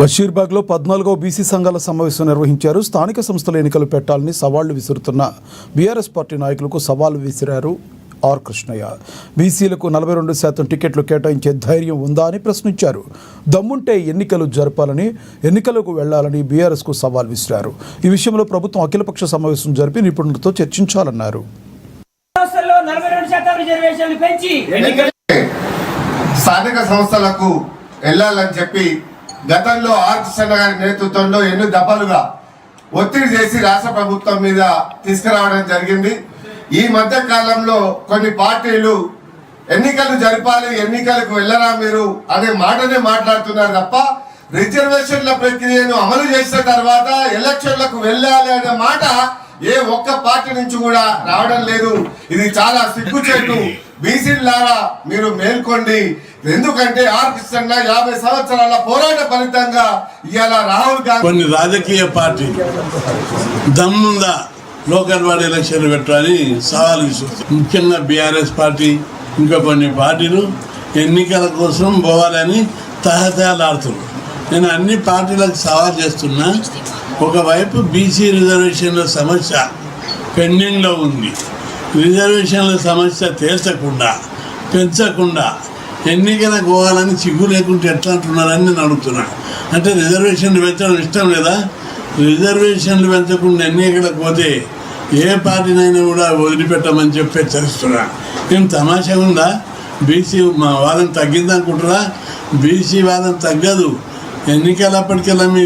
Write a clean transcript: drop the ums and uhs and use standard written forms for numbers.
బషీర్బాగ్లో 14వ BC సంఘాల సమావేశం నిర్వహించారు. స్థానిక సంస్థల ఎన్నికలు పెట్టాలని సవాళ్లు విసురుతున్న బీఆర్ఎస్ పార్టీ నాయకులకు సవాల్ విసిరారు ఆర్ కృష్ణయ్య. బీసీలకు 42% టికెట్లు కేటాయించే ధైర్యం ఉందా అని ప్రశ్నించారు. దమ్ముంటే ఎన్నికలు జరపాలని, ఎన్నికలకు వెళ్లాలని బీఆర్ఎస్కు సవాల్ విసిరారు. ఈ విషయంలో ప్రభుత్వం అఖిలపక్ష సమావేశం జరిపి నిపుణులతో చర్చించాలన్నారు. స్థానిక సంస్థలకు వెళ్లాలని చెప్పి గతంలో ఆర్ కృష్ణ గారి నేతృత్వంలో ఎన్నో దఫలుగా ఒత్తిడి చేసి రాష్ట్ర ప్రభుత్వం మీద తీసుకురావడం జరిగింది. ఈ మధ్య కాలంలో కొన్ని పార్టీలు ఎన్నికలు జరపాలి, ఎన్నికలకు వెళ్ళరా మీరు అనే మాటనే మాట్లాడుతున్నారు తప్ప రిజర్వేషన్ల ప్రక్రియను అమలు చేసిన తర్వాత ఎలక్షన్లకు వెళ్ళాలి అనే మాట ఏ ఒక్క పార్టీ నుంచి కూడా రావడం లేదు. ఇది చాలా సిగ్గుచేటు. బీసీలారా మీరు మేల్కోండి. ఎందుకంటే ఆర్ కృష్ణ 50 సంవత్సరాల పోరాట ఫలితంగా ఇవాళ రాహుల్ గాంధీ కొన్ని రాజకీయ పార్టీ దమ్ముందా లోకల్ బాడీ ఎలక్షన్లు పెట్టాలని సవాల్ విసురుతుంది. ముఖ్యంగా బీఆర్ఎస్ పార్టీ ఇంకా కొన్ని పార్టీలు ఎన్నికల కోసం పోవాలని తహతహలాడుతున్నారు. నేను అన్ని పార్టీలకు సవాల్ చేస్తున్నా. ఒకవైపు బీసీ రిజర్వేషన్ల సమస్య పెండింగ్లో ఉంది. రిజర్వేషన్ల సమస్య తేల్చకుండా, పెంచకుండా ఎన్నికలకు పోవాలని సిగ్గు లేకుంటే ఎట్లా అంటున్నారని నేను అడుగుతున్నాను. అంటే రిజర్వేషన్లు పెంచడం ఇష్టం లేదా? రిజర్వేషన్లు పెంచకుండా ఎన్నికలకు పోతే ఏ పార్టీనైనా కూడా వదిలిపెట్టమని చెప్పి హెచ్చరిస్తున్నా. ఏం తమాషా ఉందా? బీసీ మా వాళ్ళని తగ్గిందనుకుంటారా? బీసీ వాళ్ళని తగ్గదు. ఎన్నికలప్పటికెల్లా మీ